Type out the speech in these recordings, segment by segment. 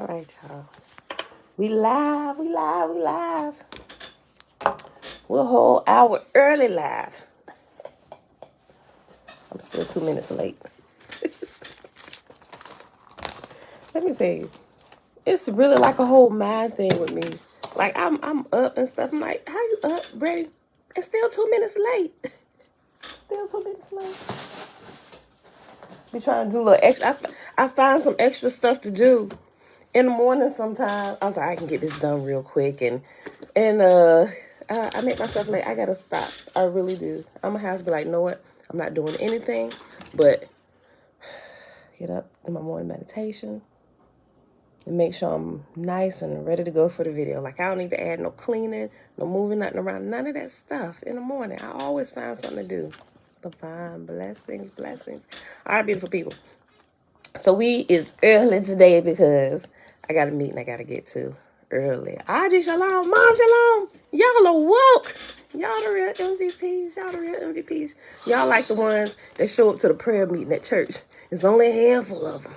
All right, y'all. We live. We're a whole hour early live. I'm still 2 minutes late. Let me tell you, it's really like a whole mind thing with me. Like I'm up and stuff. I'm like, how you up, Brady? It's still 2 minutes late. Still 2 minutes late. Be trying to do a little extra. I find some extra stuff to do in the morning sometimes. I was like, I can get this done real quick, and I make myself late. I gotta stop. I really do. I'm gonna have to be like, you know what? I'm not doing anything but get up in my morning meditation and make sure I'm nice and ready to go for the video. Like, I don't need to add no cleaning, no moving nothing around, none of that stuff in the morning. I always find something to do. Divine blessings. All right, beautiful people. So we is early today because I got a meeting I got to get to early. Audrey, shalom. Mom, shalom. Y'all awoke. Y'all the real MVPs. Y'all like the ones that show up to the prayer meeting at church. It's only a handful of them.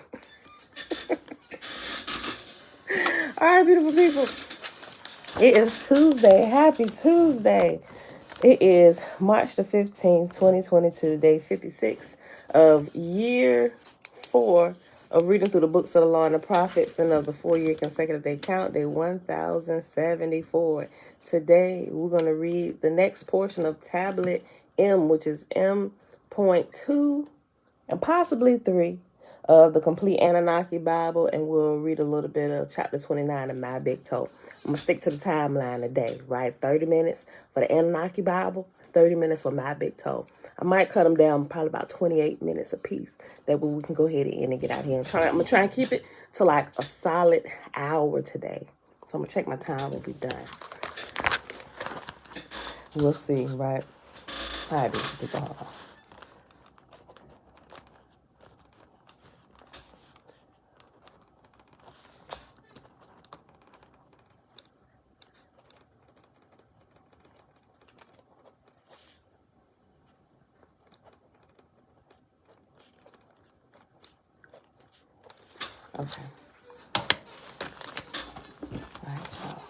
All right, beautiful people. It is Tuesday. Happy Tuesday. It is March the 15th, 2022, day 56 of year 4 of reading through the books of the law and the prophets, and of the 4-year consecutive day count, day 1074. Today, we're going to read the next portion of Tablet M, which is M.2 and possibly 3 of the complete Annunaki Bible, and we'll read a little bit of chapter 29 of My Big Toe. I'm going to stick to the timeline today, right? 30 minutes for the Annunaki Bible, 30 minutes for My Big Toe. I might cut them down probably about 28 minutes a piece. That way we can go ahead and get out here. I'm going to try and keep it to like a solid hour today. So I'm going to check my time when we're done. We'll see, right? All right, people. Okay. All right, y'all.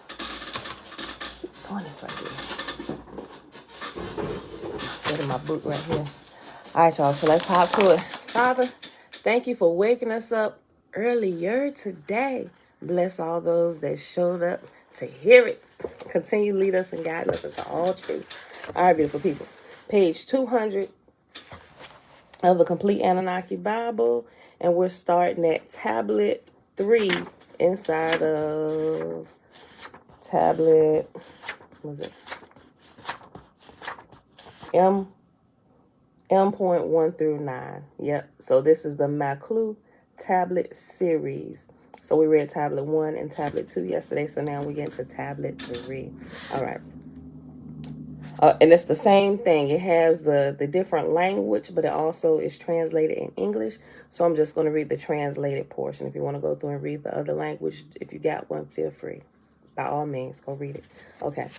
Doing this right here. Getting my book right here. All right, y'all. So let's hop to it. Father, thank you for waking us up earlier today. Bless all those that showed up to hear it. Continue to lead us and guide us into all truth. All right, beautiful people. Page 200 of the complete Annunaki Bible. And we're starting at tablet 3 inside of tablet, what was it? M.1 through 9. Yep. So this is the Maklu tablet series. So we read tablet 1 and tablet 2 yesterday. So now we get into tablet 3. All right. And it's the same thing. It has the different language, but it also is translated in English. So I'm just going to read the translated portion. If you want to go through and read the other language, if you got one, feel free. By all means, go read it. Okay.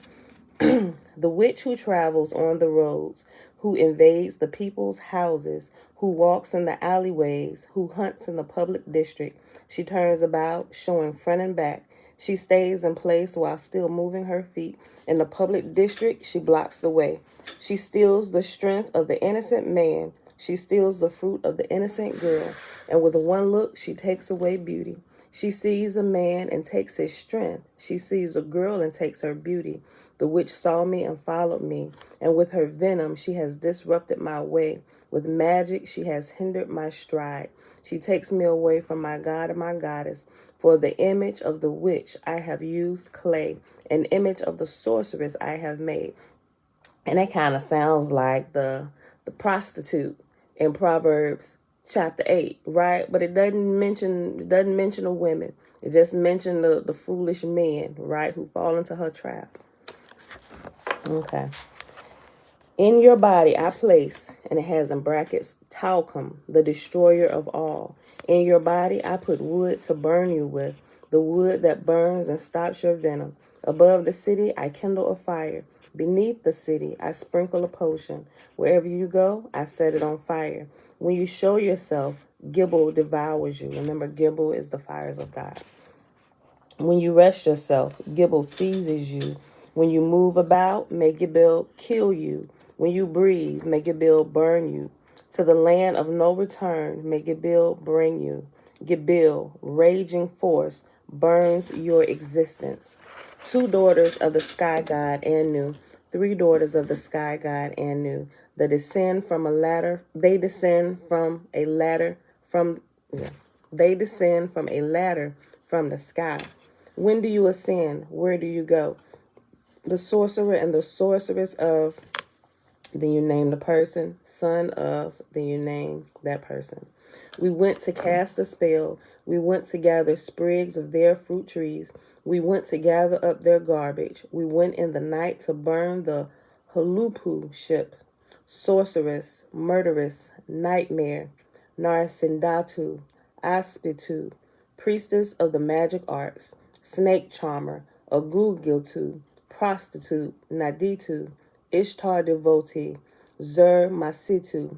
The witch who travels on the roads, who invades the people's houses, who walks in the alleyways, who hunts in the public district. She turns about, showing front and back. She stays in place while still moving her feet. In the public district, she blocks the way. She steals the strength of the innocent man. She steals the fruit of the innocent girl. And with one look, she takes away beauty. She sees a man and takes his strength. She sees a girl and takes her beauty. The witch saw me and followed me, and with her venom she has disrupted my way. With magic she has hindered my stride. She takes me away from my God and my goddess. For the image of the witch I have used clay, an image of the sorceress I have made. And that kind of sounds like the prostitute in Proverbs chapter 8, right? But it doesn't mention the women. It just mentioned the foolish men, right, who fall into her trap. Okay. In your body I place, and it has in brackets, talcum, the destroyer of all. In your body I put wood to burn you with, the wood that burns and stops your venom. Above the city I kindle a fire. Beneath the city I sprinkle a potion. Wherever you go, I set it on fire. When you show yourself, Gibble devours you. Remember, Gibble is the fires of God. When you rest yourself, Gibble seizes you. When you move about, may Gibble kill you. When you breathe, may Gibble burn you. To the land of no return, may Gibble bring you. Gibble, raging force, burns your existence. 2 daughters of the sky god Anu, 3 daughters of the sky god Anu. They descend from a ladder. They descend from a ladder from They descend from a ladder from the sky. When do you ascend? Where do you go? The sorcerer and the sorceress of, then you name the person, son of, then you name that person. We went to cast a spell. We went to gather sprigs of their fruit trees. We went to gather up their garbage. We went in the night to burn the Halupu ship. Sorceress, murderess, nightmare, Narsindatu, Aspitu, priestess of the magic arts, snake charmer, Agugiltu, prostitute, Naditu, Ishtar devotee, Zer Masitu,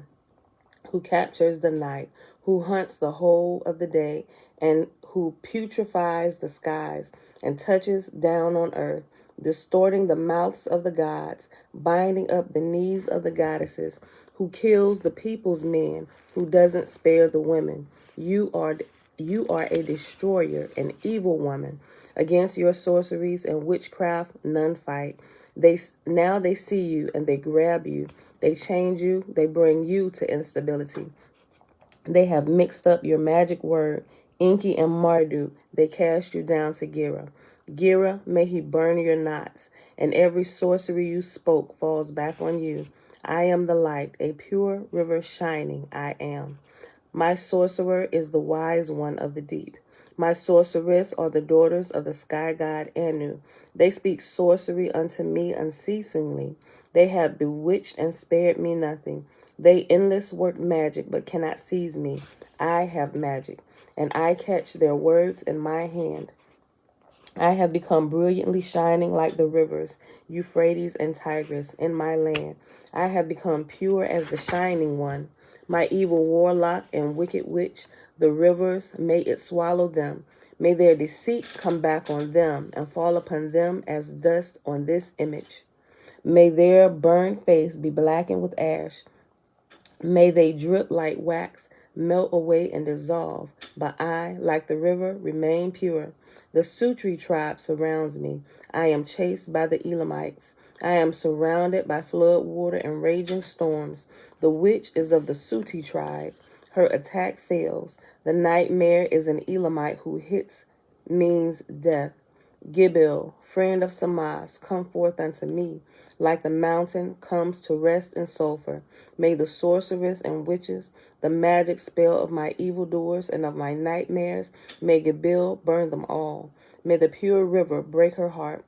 who captures the night, who hunts the whole of the day, and who putrefies the skies and touches down on earth, distorting the mouths of the gods, binding up the knees of the goddesses, who kills the people's men, who doesn't spare the women. You are a destroyer, an evil woman. Against your sorceries and witchcraft, none fight. Now they see you and they grab you. They change you. They bring you to instability. They have mixed up your magic word, Enki and Marduk. They cast you down to Gira. Gira, may he burn your knots, and every sorcery you spoke falls back on you. I am the light, a pure river shining, I am. My sorcerer is the wise one of the deep. My sorceress are the daughters of the sky god Anu. They speak sorcery unto me unceasingly. They have bewitched and spared me nothing. They endless work magic, but cannot seize me. I have magic, and I catch their words in my hand. I have become brilliantly shining like the rivers, Euphrates and Tigris, in my land. I have become pure as the shining one. My evil warlock and wicked witch, the rivers, may it swallow them. May their deceit come back on them and fall upon them as dust on this image. May their burned face be blackened with ash. May they drip like wax, melt away and dissolve. But I, like the river, remain pure. The Sutri tribe surrounds me. I am chased by the Elamites. I am surrounded by flood water and raging storms. The witch is of the Suti tribe. Her attack fails. The nightmare is an Elamite who hits means death. Gibil, friend of Samas, come forth unto me. Like the mountain comes to rest in sulfur. May the sorceress and witches, the magic spell of my evildoers and of my nightmares, may Gibil burn them all. May the pure river break her heart.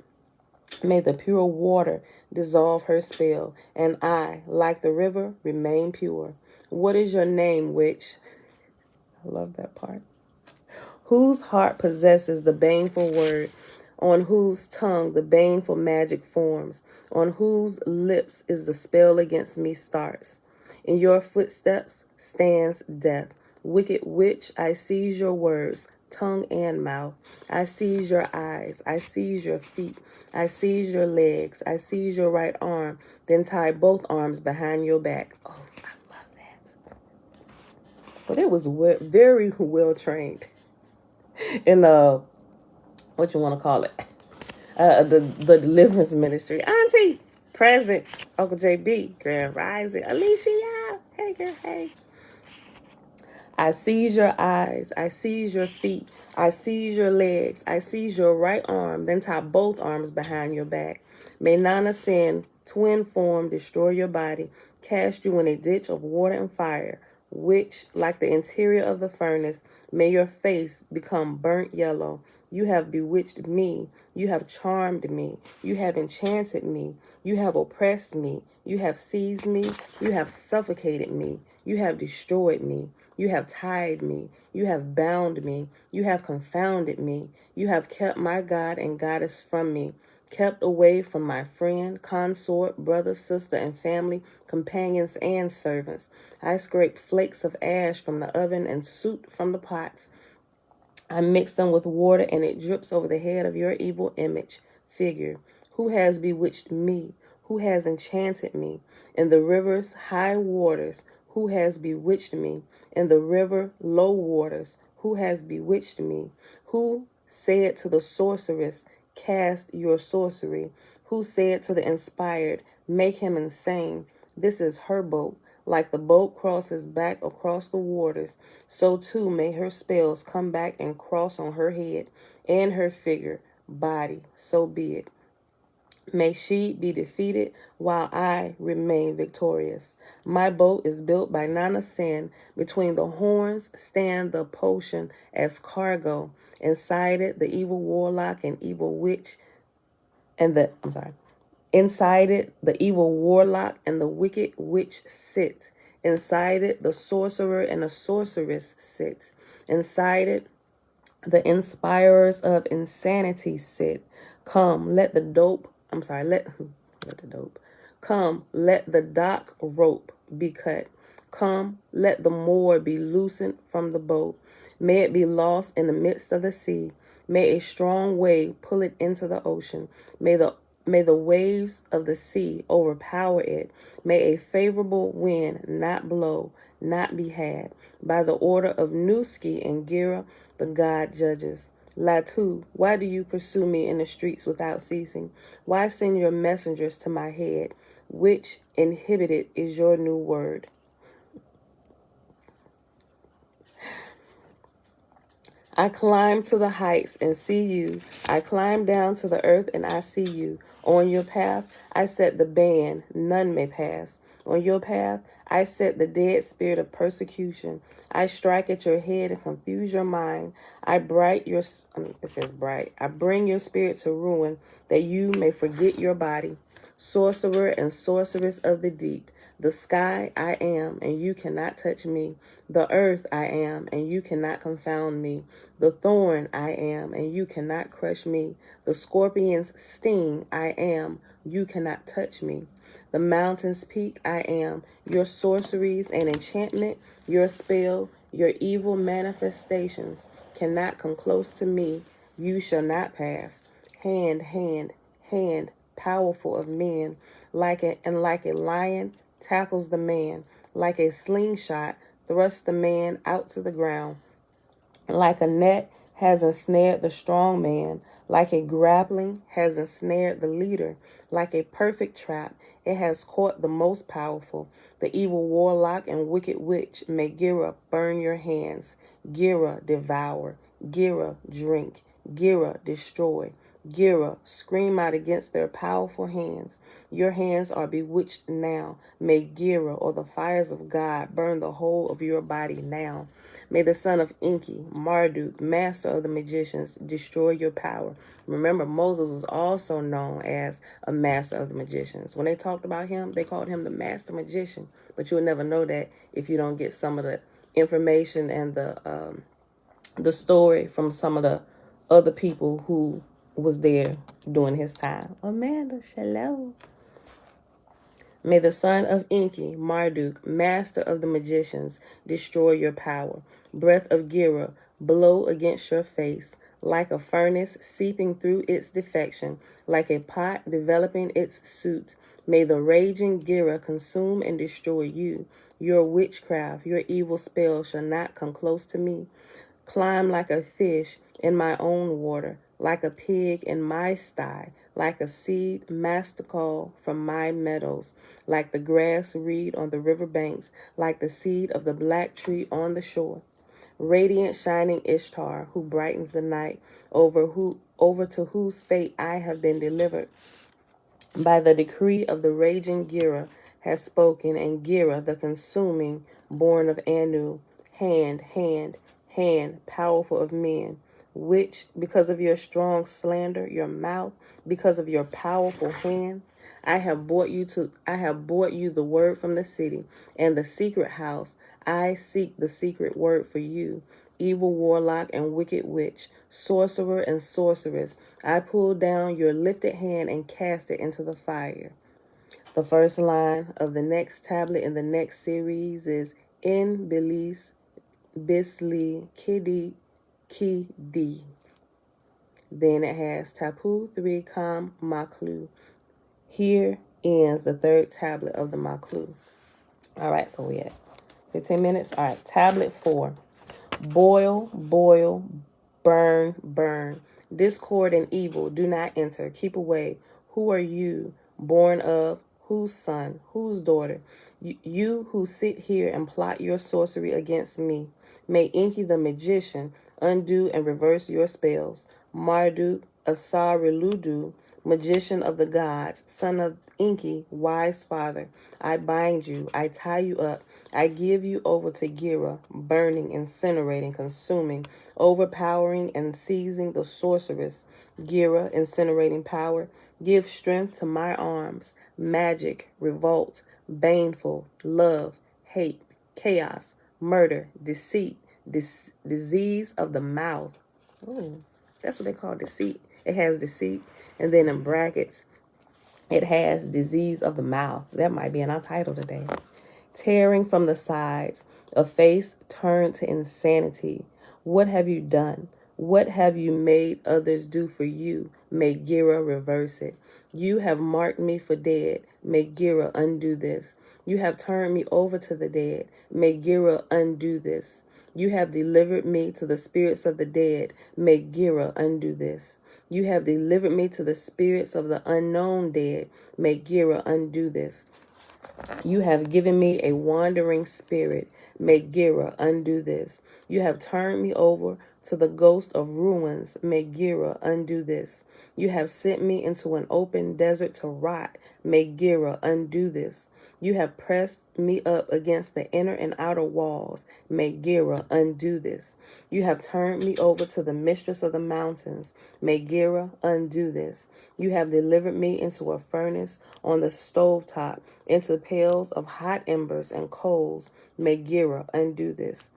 May the pure water dissolve her spell. And I, like the river, remain pure. What is your name, witch? I love that part. Whose heart possesses the baneful word, on whose tongue the baneful magic forms, on whose lips is the spell against me starts. In your footsteps stands death. Wicked witch, I seize your words, tongue and mouth. I seize your eyes. I seize your feet. I seize your legs. I seize your right arm, then tie both arms behind your back. Oh, I love that. But it was very well trained in what you want to call it, the deliverance ministry. Auntie, present, Uncle JB, Grand Rising, Alicia, hey girl, hey. I seize your eyes, I seize your feet, I seize your legs, I seize your right arm, then tie both arms behind your back. May Nana Sin, twin form, destroy your body, cast you in a ditch of water and fire, which, like the interior of the furnace, may your face become burnt yellow. You have bewitched me. You have charmed me. You have enchanted me. You have oppressed me. You have seized me. You have suffocated me. You have destroyed me. You have tied me. You have bound me. You have confounded me. You have kept my God and goddess from me, kept away from my friend, consort, brother, sister, and family, companions, and servants. I scraped flakes of ash from the oven and soot from the pots. I mix them with water, and it drips over the head of your evil image figure. Who has bewitched me? Who has enchanted me? In the river's high waters, who has bewitched me? In the river low waters, who has bewitched me? Who said to the sorceress, cast your sorcery? Who said to the inspired, make him insane? This is her boat. Like the boat crosses back across the waters, so too may her spells come back and cross on her head and her figure, body, so be it. May she be defeated while I remain victorious. My boat is built by Nana Sin. Between the horns stand the potion as cargo. Inside it, the evil warlock and evil witch Inside it, the evil warlock and the wicked witch sit. Inside it, the sorcerer and the sorceress sit. Inside it, the inspirers of insanity sit. Come, let the dope, I'm sorry, let the dope. Come, let the dock rope be cut. Come, let the moor be loosened from the boat. May it be lost in the midst of the sea. May a strong wave pull it into the ocean. May the waves of the sea overpower it. May a favorable wind not blow, not be had. By the order of Nuski and Gira, the god judges. Latu, why do you pursue me in the streets without ceasing? Why send your messengers to my head? Which inhibited is your new word? I climb to the heights and see you. I climb down to the earth and I see you. On your path, I set the ban, none may pass. On your path, I set the dead spirit of persecution. I strike at your head and confuse your mind. I bring your spirit to ruin, that you may forget your body. Sorcerer and sorceress of the deep. The sky I am, and you cannot touch me. The earth I am, and you cannot confound me. The thorn I am, and you cannot crush me. The scorpion's sting I am, you cannot touch me. The mountain's peak I am, your sorceries and enchantment, your spell, your evil manifestations cannot come close to me. You shall not pass. Hand, hand, hand, powerful of men, like a lion tackles the man, like a slingshot thrusts the man out to the ground. Like a net has ensnared the strong man, like a grappling has ensnared the leader, like a perfect trap, it has caught the most powerful. The evil warlock and wicked witch, may Gira burn your hands, Gira devour, Gira drink, Gira destroy. Gira, scream out against their powerful hands. Your hands are bewitched now. May Gira or the fires of God burn the whole of your body now. May the son of Enki, Marduk, master of the magicians, destroy your power. Remember, Moses was also known as a master of the magicians. When they talked about him, they called him the master magician. But you'll never know that if you don't get some of the information and the story from some of the other people who was there during his time. Amanda, shalom. May the son of Enki, Marduk, master of the magicians, destroy your power. Breath of Gira, blow against your face, like a furnace seeping through its defection, like a pot developing its suit. May the raging Gira consume and destroy you. Your witchcraft, your evil spell shall not come close to me. Climb like a fish in my own water, like a pig in my sty, like a seed mastical from my meadows, like the grass reed on the river banks, like the seed of the black tree on the shore. Radiant shining Ishtar, who brightens the night, over to whose fate I have been delivered. By the decree of the raging Gira has spoken, and Gira, the consuming, born of Anu, hand, hand, hand, powerful of men, which, because of your strong slander, your mouth, because of your powerful hand, I have brought you the word from the city, and the secret house. I seek the secret word for you. Evil warlock and wicked witch, sorcerer and sorceress, I pull down your lifted hand and cast it into the fire. The first line of the next tablet in the next series is In Bilis Bisli Kidi ki di. Then it has Tapu 3 Kam Maklu. Here ends the third tablet of the Maklu. All right, so we at 15 minutes. All right, tablet 4. Boil, boil, burn, burn. Discord and evil do not enter. Keep away. Who are you, born of whose son, whose daughter? You who sit here and plot your sorcery against me. May Enki the magician undo and reverse your spells. Marduk, Asariludu, magician of the gods, son of Enki, wise father, I bind you, I tie you up, I give you over to Gira, burning, incinerating, consuming, overpowering, and seizing the sorceress. Gira, incinerating power, give strength to my arms, magic, revolt, baneful, love, hate, chaos, murder, deceit, disease of the mouth. Ooh, that's what they call deceit. It has deceit. And then in brackets, it has disease of the mouth. That might be in our title today. Tearing from the sides, a face turned to insanity. What have you done? What have you made others do for you? May Gira reverse it. You have marked me for dead. May Gira undo this. You have turned me over to the dead. May Gira undo this. You have delivered me to the spirits of the dead. May Gira undo this. You have delivered me to the spirits of the unknown dead. May Gira undo this. You have given me a wandering spirit. May Gira undo this. You have turned me over to the ghost of ruins. May Gira undo this. You have sent me into an open desert to rot. May Gira undo this. You have pressed me up against the inner and outer walls. May Gira undo this. You have turned me over to the mistress of the mountains. May Gira undo this. You have delivered me into a furnace on the stovetop, into pails of hot embers and coals. May Gira undo this.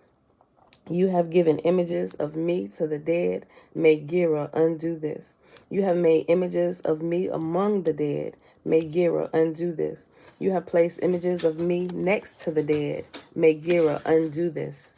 You have given images of me to the dead. May Gira undo this. You have made images of me among the dead. May Gira undo this. You have placed images of me next to the dead. May Gira undo this.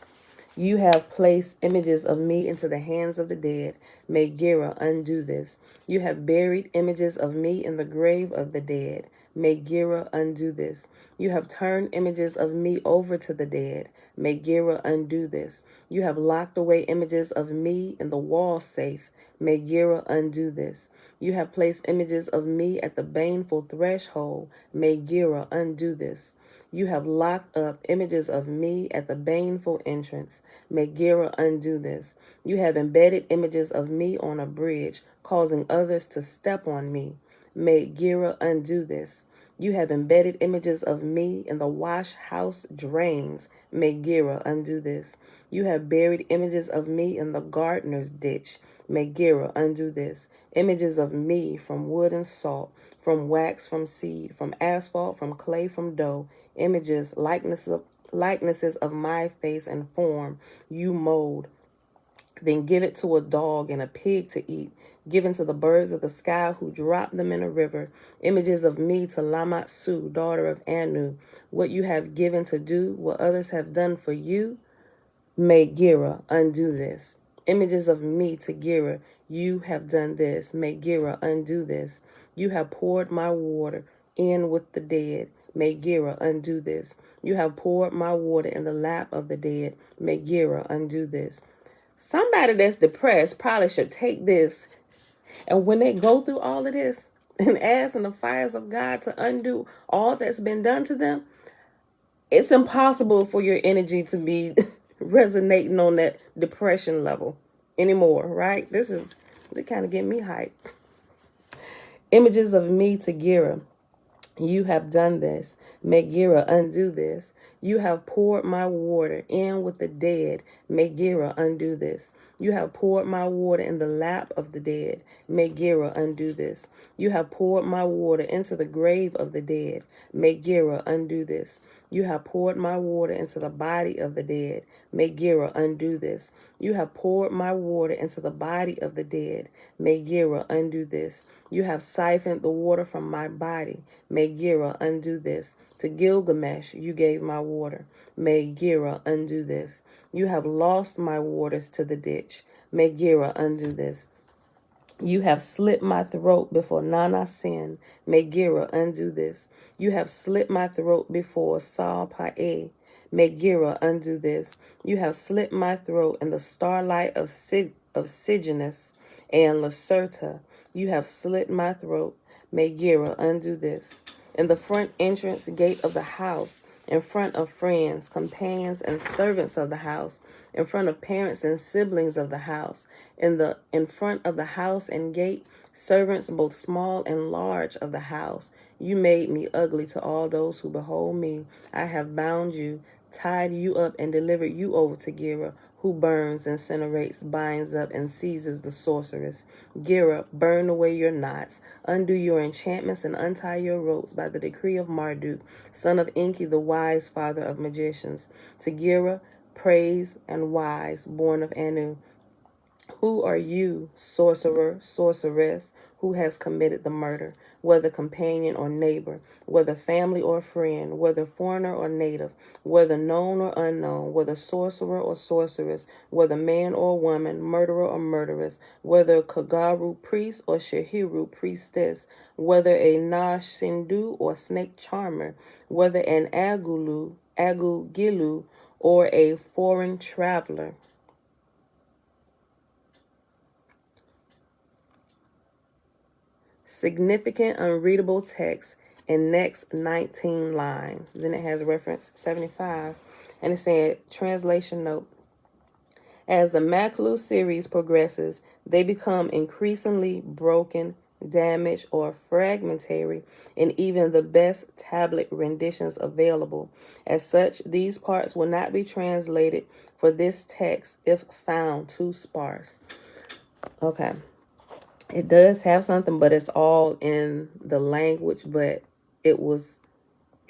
You have placed images of me into the hands of the dead. May Gira undo this. You have buried images of me in the grave of the dead. May Gira undo this. You have turned images of me over to the dead. May Gira undo this. You have locked away images of me in the wall safe. May Gira undo this. You have placed images of me at the baneful threshold. May Gira undo this. You have locked up images of me at the baneful entrance. May Gira undo this. You have embedded images of me on a bridge, causing others to step on me. May Gira undo this. You have embedded images of me in the wash house drains. May Gira undo this. You have buried images of me in the gardener's ditch. May Gira undo this. Images of me from wood and salt, from wax, from seed, from asphalt, from clay, from dough. Images, likenesses of my face and form, you mold. Then give it to a dog and a pig to eat. Given to the birds of the sky who drop them in a river. Images of me to Lamatsu, daughter of Anu. What you have given to do, what others have done for you, may Gira undo this. Images of me to Gira, you have done this. May Gira undo this. You have poured my water in with the dead. May Gira undo this. You have poured my water in the lap of the dead. May Gira undo this. Somebody that's depressed probably should take this, and when they go through all of this and ask in the fires of God to undo all that's been done to them, it's impossible for your energy to be resonating on that depression level anymore, right? They kind of get me hyped. Images of me to Gira. You have done this. May Gira undo this. You have poured my water in with the dead. May Gira undo this. You have poured my water in the lap of the dead. May Gira undo this. You have poured my water into the grave of the dead. May Gira undo this. You have poured my water into the body of the dead. May Gira undo this. You have poured my water into the body of the dead. May Gira undo this. You have siphoned the water from my body. May Gira undo this. To Gilgamesh you gave my water. May Gira undo this. You have lost my waters to the ditch. May Gira undo this. You have slit my throat before Nana Sin. May Gira undo this. You have slit my throat before Saul Pa'e. May Gira undo this. You have slit my throat in the starlight of Siginus and Lacerta. You have slit my throat. May Gira undo this. In the front entrance gate of the house, in front of friends, companions, and servants of the house, in front of parents and siblings of the house, in front of the house and gate, servants both small and large of the house. You made me ugly to all those who behold me. I have bound you, tied you up, and delivered you over to Gira, who burns, incinerates, binds up, and seizes the sorceress. Gira, burn away your knots, undo your enchantments, and untie your ropes by the decree of Marduk, son of Enki, the wise father of magicians. To Gira, praise and wise, born of Anu. Who are you, sorcerer, sorceress, who has committed the murder, whether companion or neighbor, whether family or friend, whether foreigner or native, whether known or unknown, whether sorcerer or sorceress, whether man or woman, murderer or murderess, whether Kagaru priest or Shahiru priestess, whether a Nash Sindhu or snake charmer, whether an Agugilu, or a foreign traveler. Significant unreadable text in next 19 lines. Then it has reference 75. And it said, translation note. As the Maklu series progresses, they become increasingly broken, damaged, or fragmentary in even the best tablet renditions available. As such, these parts will not be translated for this text if found too sparse. Okay. It does have something, but it's all in the language, but it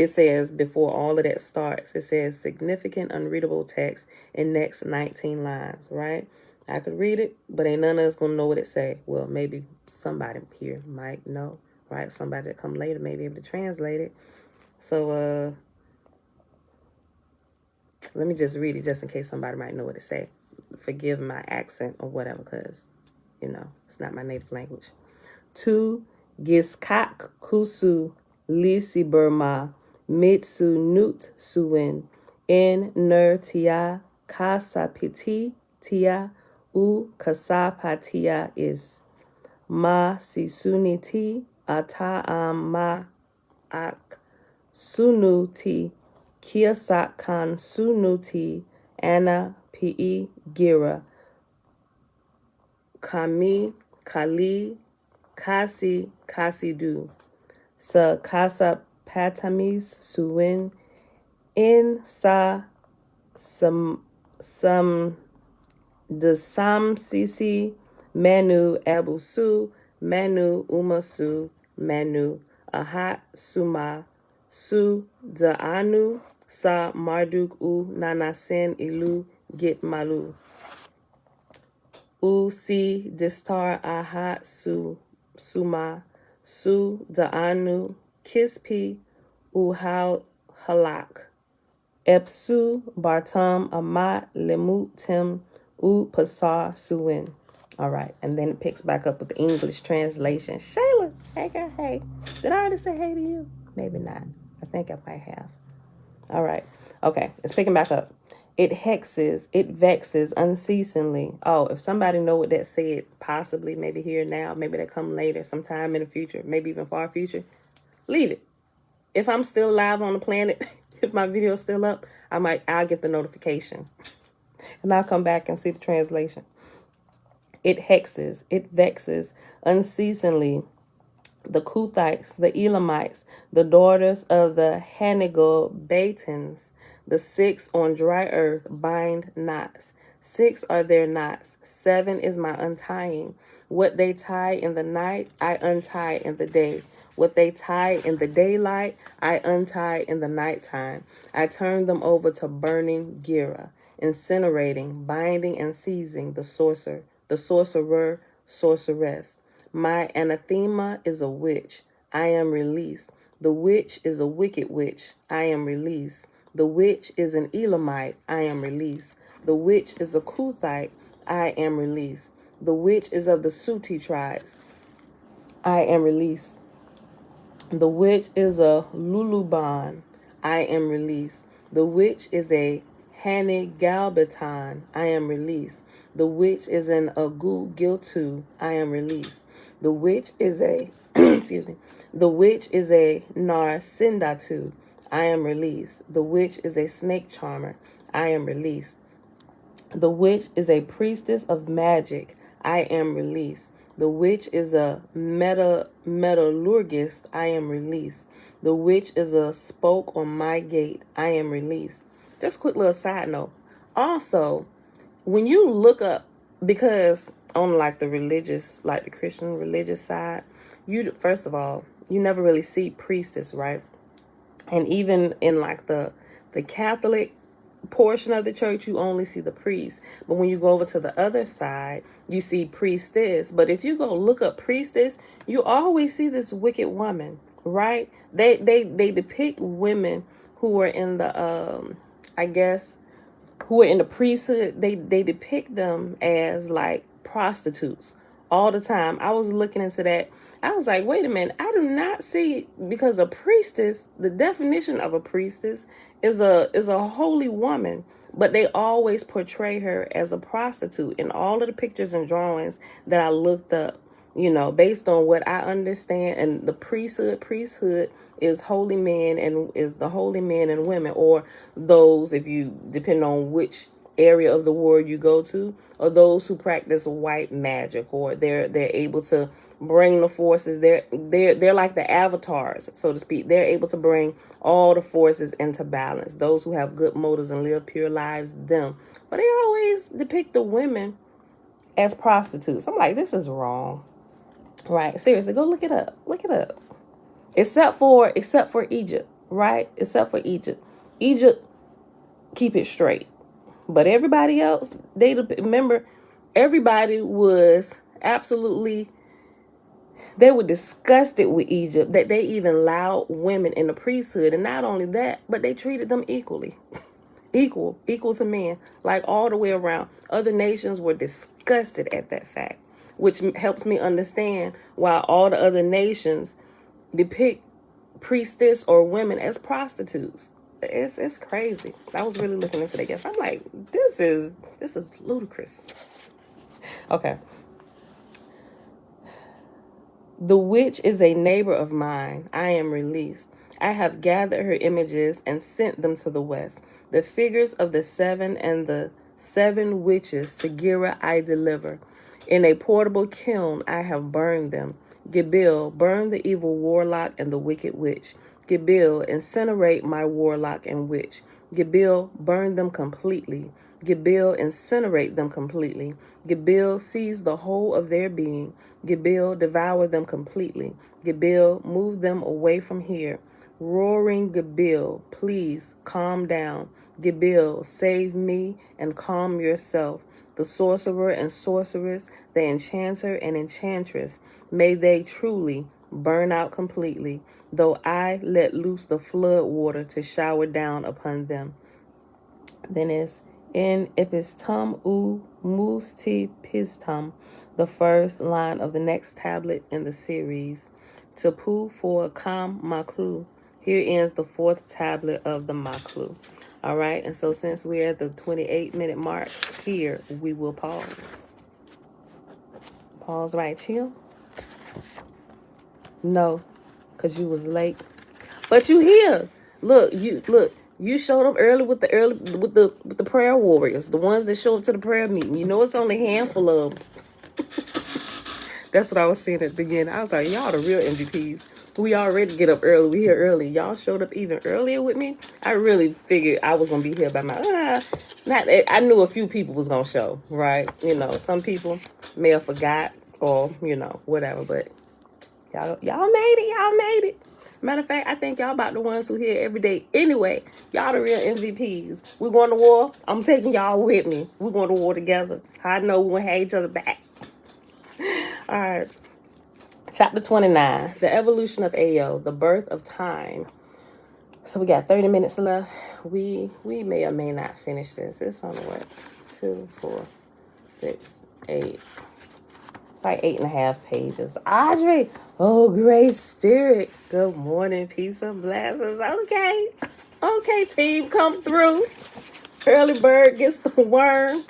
says before all of that starts, it says significant unreadable text in next 19 lines, right? I could read it, but ain't none of us gonna know what it say. Well, maybe somebody here might know, right? Somebody that come later may be able to translate it. So let me just read it just in case somebody might know what it say. Forgive my accent or whatever, because it's not my native language. Tu giskak kusu lisi burma mitsu nut suin in ner tia kasapiti tia u kasapatia is ma sisuniti ata ma ak sunuti kiasakan sunuti ana pi gira kami kali kasi kasidu sa kasa patamis suin in sa sam the sam sisi manu abusu manu umasu manu ahat suma su da anu sa marduk u nanasen ilu git malu u si distar ahat suma su da'anu kispi uhal halak epsu bartam amat lemutim u pasar suin. All right, and then it picks back up with the English translation. Shayla, hey girl, hey. Did I already say hey to you? Maybe not. I think I might have. All right, okay, it's picking back up. It hexes, it vexes unceasingly. Oh, if somebody know what that said, possibly, maybe here now, maybe that come later, sometime in the future, maybe even far future, leave it. If I'm still alive on the planet, if my video is still up, I'll get the notification. And I'll come back and see the translation. It hexes, it vexes unceasingly the Kuthites, the Elamites, the daughters of the Hanigobatans, the 6 on dry earth bind knots. 6 are their knots. 7 is my untying. What they tie in the night, I untie in the day. What they tie in the daylight, I untie in the nighttime. I turn them over to burning Gira, incinerating, binding, and seizing the sorcerer, sorceress. My anathema is a witch. I am released. The witch is a wicked witch. I am released. The witch is an Elamite. I am released. The witch is a Kuthite. I am released. The witch is of the Suti tribes. I am released. The witch is a Luluban. I am released. The witch is a Hani Galbaton. I am released. The witch is an Agu Giltu. I am released. The witch is a excuse me. The witch is a Narsindatu. I am released. The witch is a snake charmer. I am released. The witch is a priestess of magic. I am released. The witch is a metallurgist. I am released. The witch is a spoke on my gate. I am released. Just quick little side note. Also, when you look up, because on like the religious, like the Christian religious side, you first of all, you never really see priestess, right? And even in like the Catholic portion of the church, you only see the priest. But when you go over to the other side, you see priestess. But if you go look up priestess, you always see this wicked woman, right? They depict women who are in the I guess who are in the priesthood. They depict them as like prostitutes all the time. I was looking into that. I was like, wait a minute, I do not see, because a priestess, the definition of a priestess is a holy woman, but they always portray her as a prostitute in all of the pictures and drawings that I looked up, based on what I understand. And the priesthood is holy men, and is the holy men and women, or those, if you depend on which area of the world you go to, or those who practice white magic, or they're able to bring the forces. They're like the avatars, so to speak. They're able to bring all the forces into balance. Those who have good motives and live pure lives, them. But they always depict the women as prostitutes. I'm like, this is wrong, right? Seriously, go look it up. Look it up. Except for Egypt, right? Except for Egypt. Egypt, keep it straight. But everybody else, remember, everybody was absolutely, they were disgusted with Egypt, that they even allowed women in the priesthood. And not only that, but they treated them equally. equal to men, like all the way around. Other nations were disgusted at that fact, which helps me understand why all the other nations depict priestess or women as prostitutes. It's crazy. I was really looking into that. Guess I'm like, this is ludicrous. Okay. The witch is a neighbor of mine. I am released. I have gathered her images and sent them to the west. The figures of the 7 and the 7 witches to Gira I deliver. In a portable kiln I have burned them. Gibil, burn the evil warlock and the wicked witch. Gibil, incinerate my warlock and witch. Gibil, burn them completely. Gibil, incinerate them completely. Gibil, seize the whole of their being. Gibil, devour them completely. Gibil, move them away from here. Roaring Gibil, please calm down. Gibil, save me and calm yourself. The sorcerer and sorceress, the enchanter and enchantress, may they truly burn out completely, though I let loose the flood water to shower down upon them. Then it's in Epistum U Musti Pistum, the first line of the next tablet in the series. Tapu for Kam Maklu. Here ends the 4th tablet of the Maklu. All right, and so since we're at the 28-minute mark here, we will pause. Pause right here. No, because you was late. But you here. Look, you showed up early with the prayer warriors, the ones that show up to the prayer meeting. You know it's only a handful of them. That's what I was saying at the beginning. I was like, y'all the real MVPs. We already get up early. We here early. Y'all showed up even earlier with me. I really figured I was going to be here by I knew a few people was going to show, right? Some people may have forgot or, whatever. But Y'all made it. Y'all made it. Matter of fact, I think y'all about the ones who here every day. Anyway, y'all the real MVPs. We're going to war. I'm taking y'all with me. We're going to war together. I know we're going to have each other back. All right. Chapter 29. The evolution of Ao, the birth of time. So we got 30 minutes left. We may or may not finish this. It's on what? 2, 4, 6, 8. It's like 8.5 pages. Audrey, oh, great spirit. Good morning, peace and blessings. Okay. Okay, team, come through. Early bird gets the worm,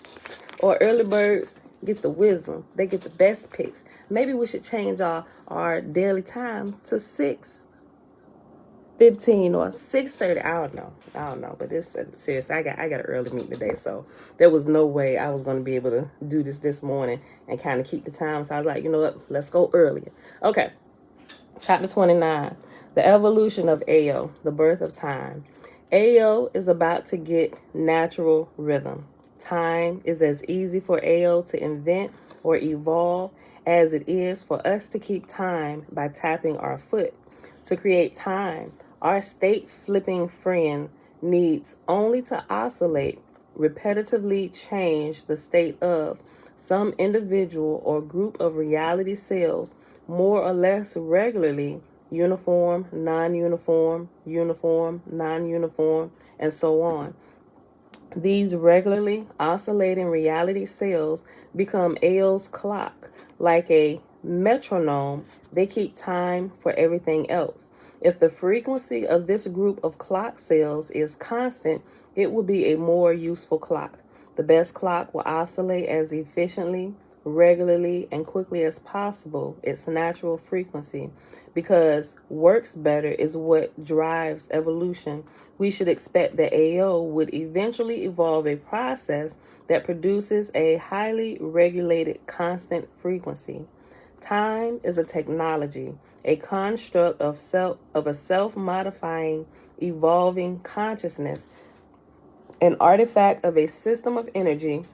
or early birds get the wisdom. They get the best picks. Maybe we should change our daily time to 6:15 or 6:30. I don't know. But this seriously, I got an early meeting today, so there was no way I was going to be able to do this morning and kind of keep the time. So I was like, you know what? Let's go earlier. Okay. Chapter 29. The evolution of Ao, the birth of time. Ao is about to get natural rhythm. Time is as easy for Ao to invent or evolve as it is for us to keep time by tapping our foot. To create time, our state-flipping friend needs only to oscillate, repetitively change the state of some individual or group of reality cells more or less regularly, uniform, non-uniform, uniform, non-uniform, and so on. These regularly oscillating reality cells become Ao's clock. Like a metronome, they keep time for everything else. If the frequency of this group of clock cells is constant, it will be a more useful clock. The best clock will oscillate as efficiently, regularly, and quickly as possible its natural frequency. Because works better is what drives evolution, we should expect that AO would eventually evolve a process that produces a highly regulated constant frequency. Time is a technology, a construct of a self-modifying, evolving consciousness, an artifact of a system of energy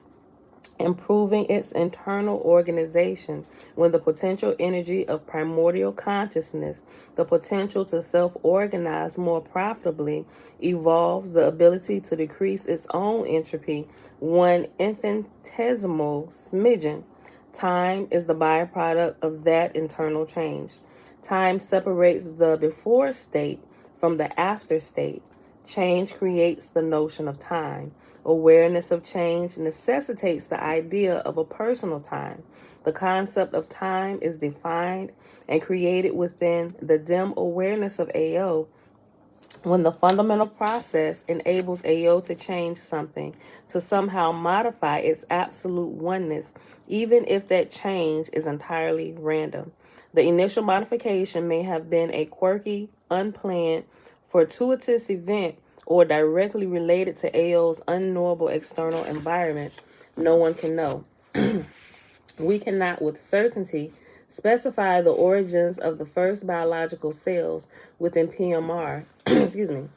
improving its internal organization when the potential energy of primordial consciousness, the potential to self-organize more profitably, evolves the ability to decrease its own entropy one infinitesimal smidgen. Time is the byproduct of that internal change. Time separates the before state from the after state. Change creates the notion of time. Awareness of change necessitates the idea of a personal time. The concept of time is defined and created within the dim awareness of AO when the fundamental process enables AO to change something, to somehow modify its absolute oneness, even if that change is entirely random. The initial modification may have been a quirky, unplanned, fortuitous event or directly related to AO's unknowable external environment. No one can know. We cannot with certainty specify the origins of the first biological cells within PMR, excuse me,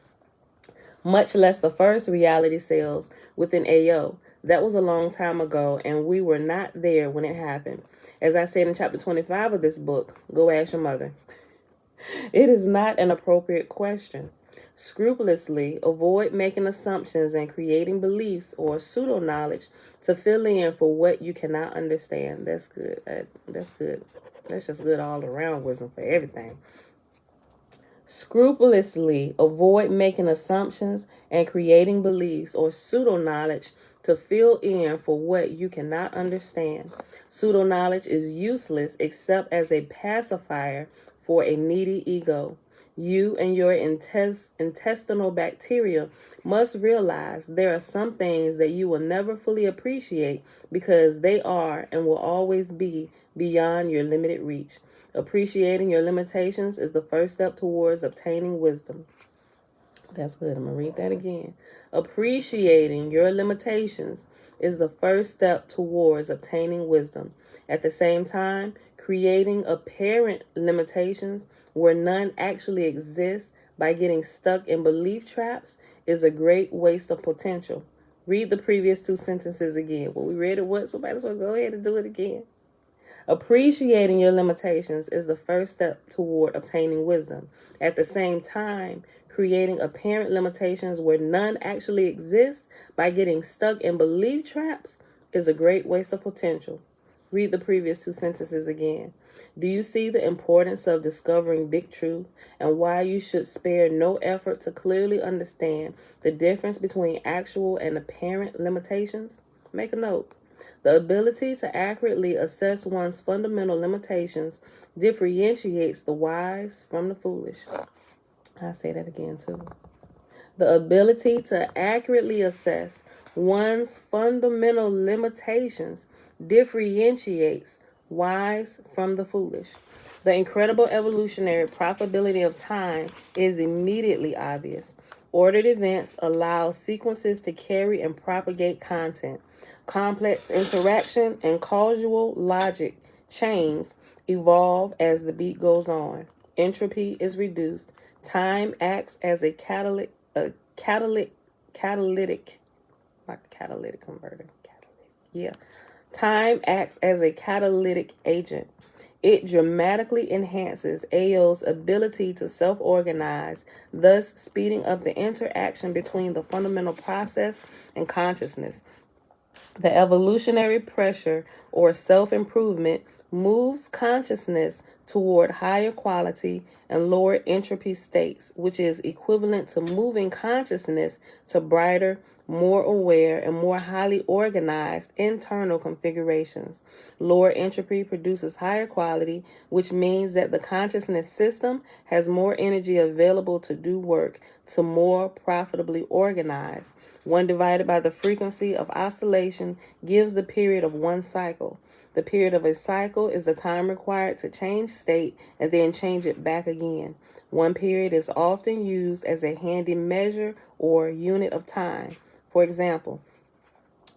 much less the first reality cells within AO. That was a long time ago, and we were not there when it happened. As I said in chapter 25 of this book, go ask your mother. It is not an appropriate question. Scrupulously avoid making assumptions and creating beliefs or pseudo-knowledge to fill in for what you cannot understand. That's good. That's good. That's just good all around wisdom for everything. Scrupulously avoid making assumptions and creating beliefs or pseudo-knowledge to fill in for what you cannot understand. Pseudo-knowledge is useless except as a pacifier for a needy ego. You and your intestinal bacteria must realize there are some things that you will never fully appreciate because they are and will always be beyond your limited reach. Appreciating your limitations is the first step towards obtaining wisdom. That's good. I'm going to read that again. Appreciating your limitations is the first step towards obtaining wisdom. At the same time, creating apparent limitations where none actually exist by getting stuck in belief traps is a great waste of potential. Read the previous two sentences again. Well, we read it once, we might as well go ahead and do it again. Appreciating your limitations is the first step toward obtaining wisdom. At the same time, creating apparent limitations where none actually exist by getting stuck in belief traps is a great waste of potential. Read the previous 2 sentences again. Do you see the importance of discovering big truth and why you should spare no effort to clearly understand the difference between actual and apparent limitations? Make a note. The ability to accurately assess one's fundamental limitations differentiates the wise from the foolish. I'll say that again too. The ability to accurately assess one's fundamental limitations differentiates wise from the foolish. The incredible evolutionary profitability of time is immediately obvious. Ordered events allow sequences to carry and propagate content. Complex interaction and causal logic chains evolve as the beat goes on. Entropy is reduced. Time acts as a catalytic, like a catalytic converter. Time acts as a catalytic agent. It dramatically enhances AO's ability to self-organize, thus speeding up the interaction between the fundamental process and consciousness. The evolutionary pressure or self-improvement moves consciousness toward higher quality and lower entropy states, which is equivalent to moving consciousness to brighter, more aware, and more highly organized internal configurations. Lower entropy produces higher quality, which means that the consciousness system has more energy available to do work to more profitably organize. 1 divided by the frequency of oscillation gives the period of one cycle. The period of a cycle is the time required to change state and then change it back again. 1 period is often used as a handy measure or unit of time. For example,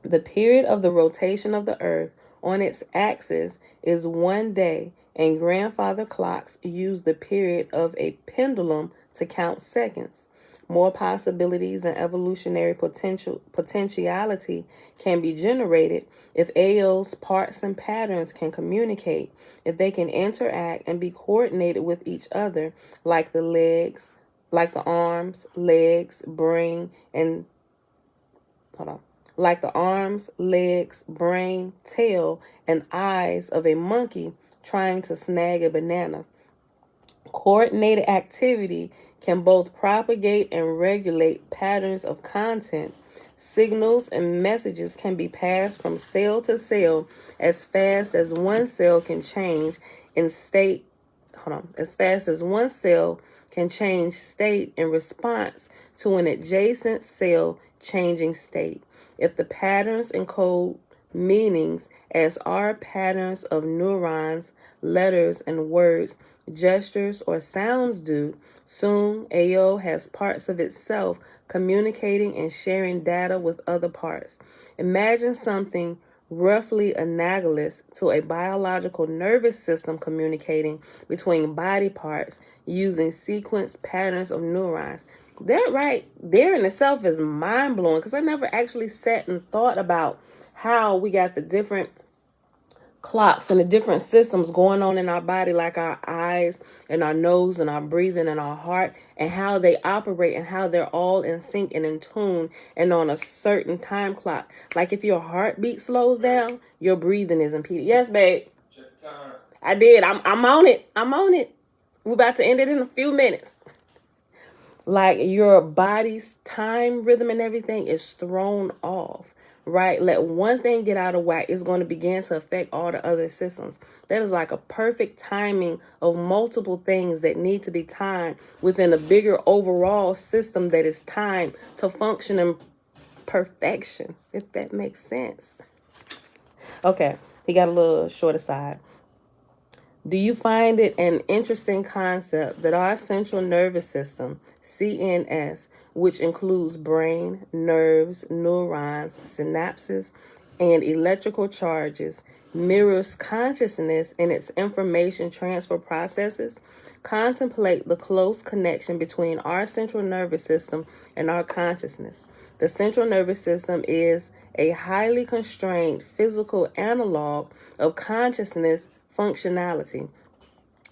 the period of the rotation of the Earth on its axis is 1 day, and grandfather clocks use the period of a pendulum to count seconds. More possibilities and evolutionary potentiality can be generated if AO's parts and patterns can communicate, if they can interact and be coordinated with each other, like the arms, legs, brain, tail, and eyes of a monkey trying to snag a banana. Coordinated activity can both propagate and regulate patterns of content. Signals and messages can be passed from cell to cell as fast as one cell can change state in response to an adjacent cell changing state. If the patterns encode meanings as are patterns of neurons, letters, and words, gestures, or sounds do, soon AO has parts of itself communicating and sharing data with other parts. Imagine something roughly analogous to a biological nervous system communicating between body parts using sequence patterns of neurons. That right there in itself is mind-blowing, because I never actually sat and thought about how we got the different clocks and the different systems going on in our body, like our eyes and our nose and our breathing and our heart, and how they operate and how they're all in sync and in tune and on a certain time clock. Like if your heartbeat slows down, your breathing is impeded. Yes, babe. Check the time. I did. I'm on it. We're about to end it in a few minutes. Like your body's time rhythm and everything is thrown off, right? Let one thing get out of whack, it's going to begin to affect all the other systems. That is like a perfect timing of multiple things that need to be timed within a bigger overall system that is timed to function in perfection, if that makes sense. Okay, he got a little short aside. Do you find it an interesting concept that our central nervous system, CNS, which includes brain, nerves, neurons, synapses, and electrical charges, mirrors consciousness in its information transfer processes? Contemplate the close connection between our central nervous system and our consciousness. The central nervous system is a highly constrained physical analog of consciousness functionality.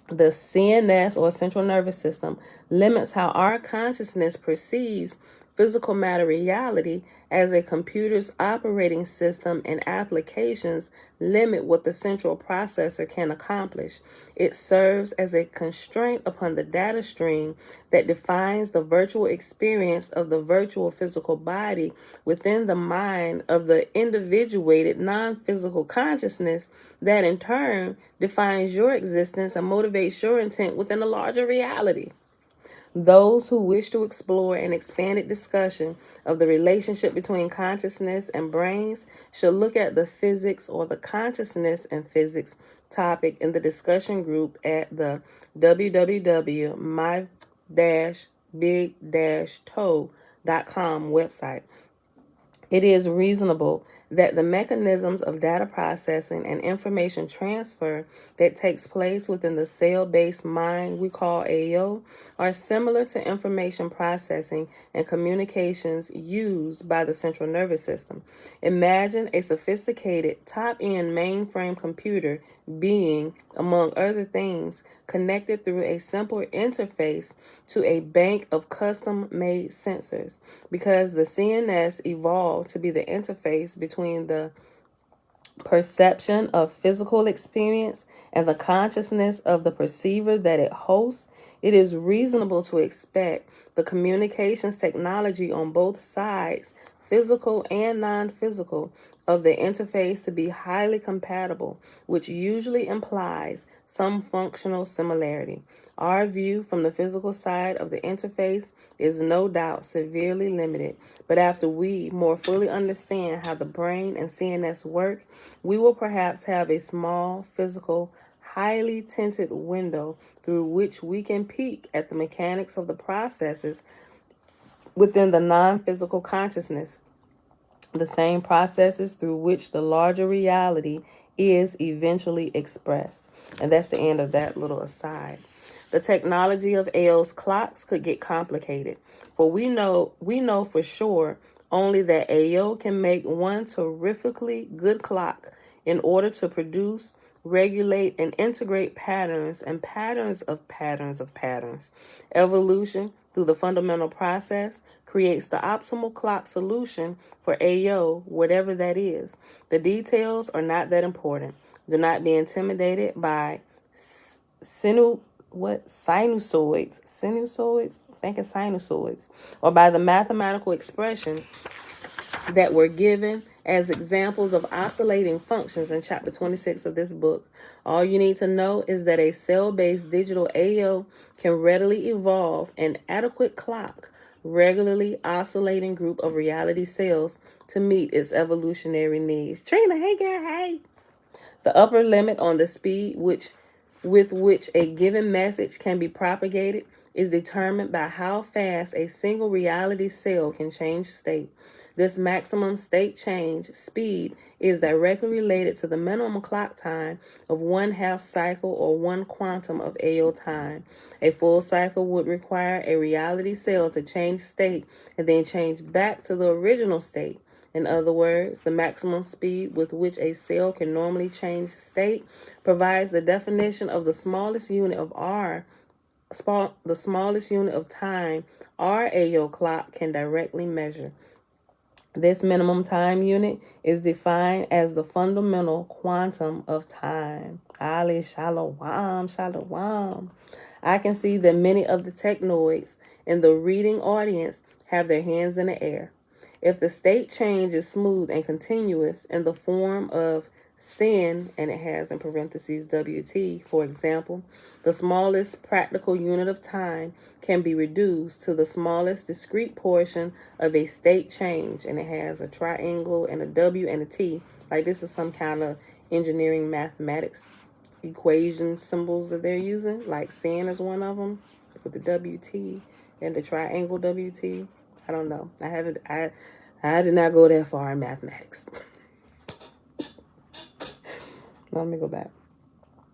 The CNS, or central nervous system, limits how our consciousness perceives physical matter reality, as a computer's operating system and applications limit what the central processor can accomplish. It serves as a constraint upon the data stream that defines the virtual experience of the virtual physical body within the mind of the individuated non-physical consciousness that in turn defines your existence and motivates your intent within a larger reality. Those who wish to explore an expanded discussion of the relationship between consciousness and brains should look at the physics or the consciousness and physics topic in the discussion group at the www.my-big-toe.com website. It is reasonable that the mechanisms of data processing and information transfer that takes place within the cell-based mind we call AO are similar to information processing and communications used by the central nervous system. Imagine a sophisticated top-end mainframe computer being, among other things, connected through a simple interface to a bank of custom-made sensors, because the CNS evolved to be the interface between the perception of physical experience and the consciousness of the perceiver that it hosts. It is reasonable to expect the communications technology on both sides, physical and non-physical, of the interface to be highly compatible, which usually implies some functional similarity. Our view from the physical side of the interface is no doubt severely limited, but after we more fully understand how the brain and CNS work, we will perhaps have a small, physical, highly tinted window through which we can peek at the mechanics of the processes within the non-physical consciousness, the same processes through which the larger reality is eventually expressed. And that's the end of that little aside. The technology of AO's clocks could get complicated, for we know for sure only that AO can make one terrifically good clock in order to produce, regulate, and integrate patterns and patterns of patterns of patterns. Evolution, through the fundamental process, creates the optimal clock solution for AO, whatever that is. The details are not that important. Do not be intimidated by sinusoids, or by the mathematical expression that were given as examples of oscillating functions in chapter 26 of this book. All you need to know is that a cell-based digital AO can readily evolve an adequate clock, regularly oscillating group of reality cells to meet its evolutionary needs. Trina, hey girl, hey. The upper limit on the speed with which a given message can be propagated is determined by how fast a single reality cell can change state. This maximum state change speed is directly related to the minimum clock time of 1/2 cycle or 1 quantum of AO time. A full cycle would require a reality cell to change state and then change back to the original state. In other words, the maximum speed with which a cell can normally change state provides the definition of the smallest unit of the smallest unit of time our AO clock can directly measure. This minimum time unit is defined as the fundamental quantum of time. Ali shalom, shalom. I can see that many of the technoids in the reading audience have their hands in the air. If the state change is smooth and continuous in the form of sin, and it has in parentheses WT, for example, the smallest practical unit of time can be reduced to the smallest discrete portion of a state change, and it has a triangle and a W and a T. Like this is some kind of engineering mathematics equation symbols that they're using, like sin is one of them with the WT and the triangle WT. I don't know. I did not go that far in mathematics. Let me go back.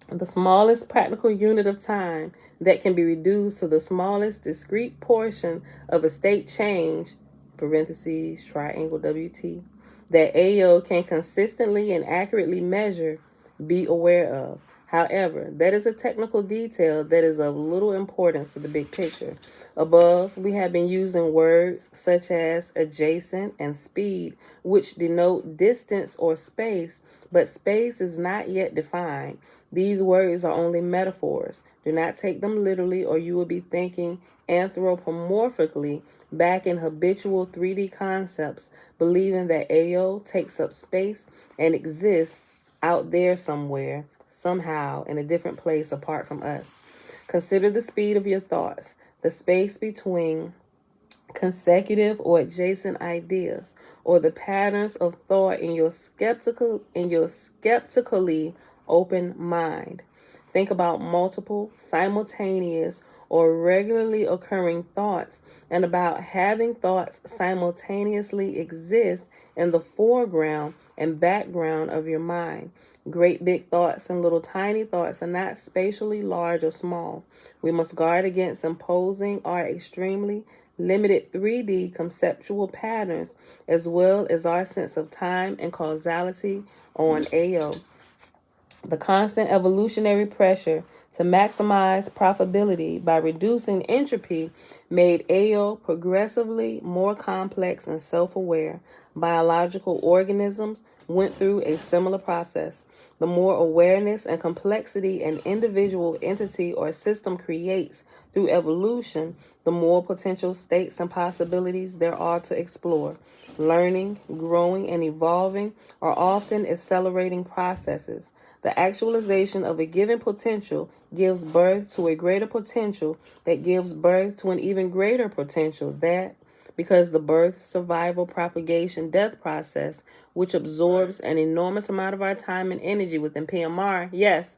The smallest practical unit of time that can be reduced to the smallest discrete portion of a state change, parentheses, triangle WT, that AO can consistently and accurately measure, be aware of. However, that is a technical detail that is of little importance to the big picture. Above, we have been using words such as adjacent and speed, which denote distance or space, but space is not yet defined. These words are only metaphors. Do not take them literally, or you will be thinking anthropomorphically back in habitual 3D concepts, believing that Ao takes up space and exists out there somewhere, somehow, in a different place apart from us. Consider the speed of your thoughts, the space between consecutive or adjacent ideas, or the patterns of thought in your skeptically open mind. Think about multiple, simultaneous, or regularly occurring thoughts, and about having thoughts simultaneously exist in the foreground and background of your mind. Great big thoughts and little tiny thoughts are not spatially large or small. We must guard against imposing our extremely limited 3D conceptual patterns, as well as our sense of time and causality on AO. The constant evolutionary pressure to maximize profitability by reducing entropy made AO progressively more complex and self-aware. Biological organisms went through a similar process. The more awareness and complexity an individual entity or system creates through evolution, the more potential states and possibilities there are to explore. Learning, growing, and evolving are often accelerating processes. The actualization of a given potential gives birth to a greater potential that gives birth to an even greater potential. That because the birth, survival, propagation, death process, which absorbs an enormous amount of our time and energy within PMR. Yes.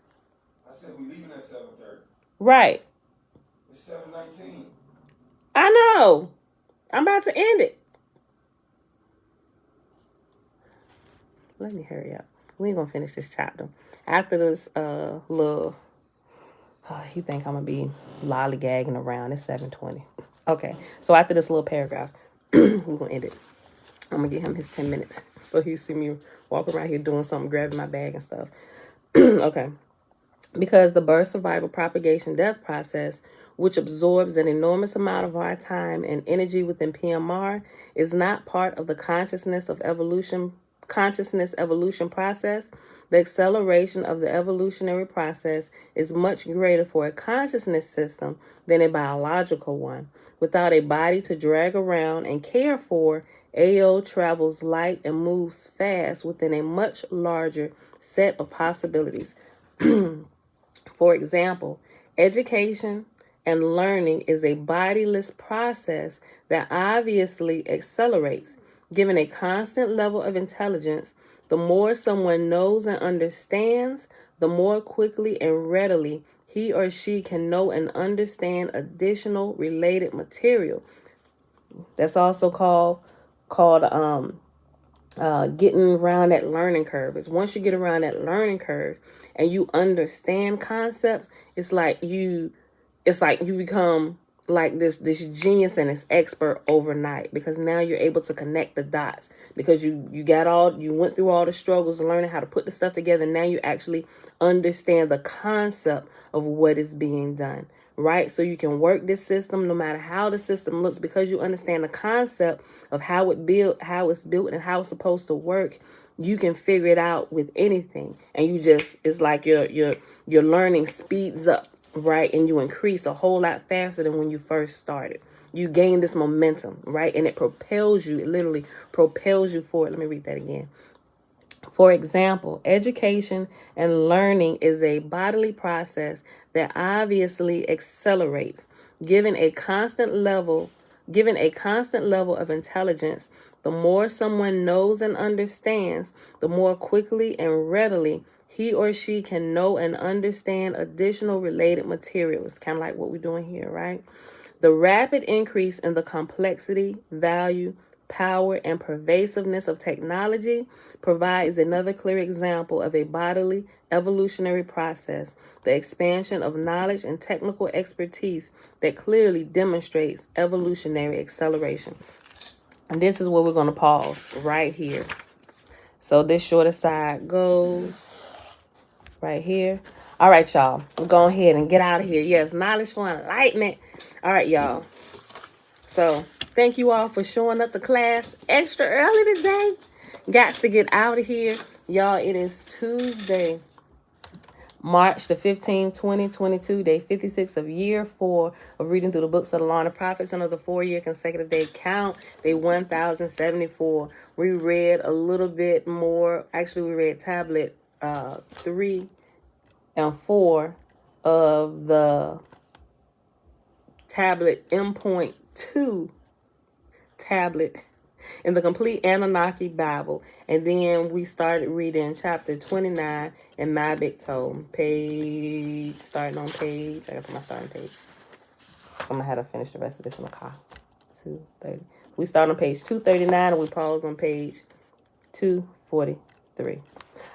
I said we're leaving at 7:30. Right. It's 7:19. I know. I'm about to end it. Let me hurry up. We ain't gonna finish this chapter. After this he think I'm gonna be lollygagging around. It's 7:20. Okay, so after this little paragraph, we're gonna end it. I'm gonna give him his 10 minutes so he see me walk around here doing something, grabbing my bag and stuff. Okay. Because the birth, survival, propagation, death process, which absorbs an enormous amount of our time and energy within PMR, is not part of the consciousness evolution process. The acceleration of the evolutionary process is much greater for a consciousness system than a biological one. Without a body to drag around and care for, AO travels light and moves fast within a much larger set of possibilities. For example, education and learning is a bodiless process that obviously accelerates. Given a constant level of intelligence, the more someone knows and understands, the more quickly and readily he or she can know and understand additional related material. That's also called getting around that learning curve. Is once you get around that learning curve and you understand concepts, it's like you become like this genius and this expert overnight, because now you're able to connect the dots, because you went through all the struggles of learning how to put the stuff together. Now you actually understand the concept of what is being done, right? So you can work this system no matter how the system looks, because you understand the concept of how it's built and how it's supposed to work. You can figure it out with anything, and it's like your learning speeds up, right? And you increase a whole lot faster than when you first started. You gain this momentum, right? And it propels you. It literally propels you forward. Let me read that again. For example, education and learning is a bodily process that obviously accelerates. Given a constant level of intelligence, the more someone knows and understands, the more quickly and readily he or she can know and understand additional related material. It's kind of like what we're doing here, right? The rapid increase in the complexity, value, power, and pervasiveness of technology provides another clear example of a bodily evolutionary process, the expansion of knowledge and technical expertise that clearly demonstrates evolutionary acceleration. And this is where we're going to pause right here. So this short aside goes, right here. All right, y'all. We're going ahead and get out of here. Yes, knowledge for enlightenment. All right, y'all. So thank you all for showing up to class extra early today. Got to get out of here. Y'all, it is Tuesday, March the 15th, 2022, day 56 of year 4 of reading through the books of the Law and the Prophets under the 4-year consecutive day count, day 1074. We read a little bit more. Actually, we read tablet 3 and 4 of the tablet M.2 tablet in the complete Annunaki Bible. And then we started reading chapter 29 in my big tome. Starting on page, I got to put my starting page. So I'm going to have to finish the rest of this in the car. 230. We start on page 239 and we pause on page 243.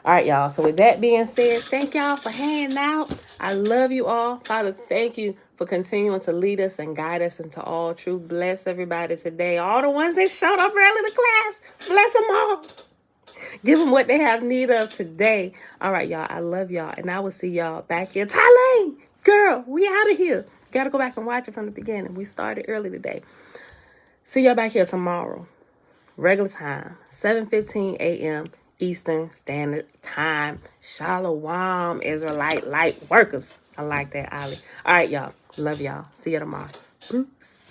All right, y'all. So with that being said, thank y'all for hanging out. I love you all. Father, thank you for continuing to lead us and guide us into all truth. Bless everybody today. All the ones that showed up early to class, bless them all. Give them what they have need of today. All right, y'all. I love y'all. And I will see y'all back here. Tylane, girl, we out of here. Got to go back and watch it from the beginning. We started early today. See y'all back here tomorrow. Regular time, 7:15 a.m. Eastern Standard Time. Shalom, Israelite light workers. I like that, Ali. All right, y'all. Love y'all. See you tomorrow. Oops.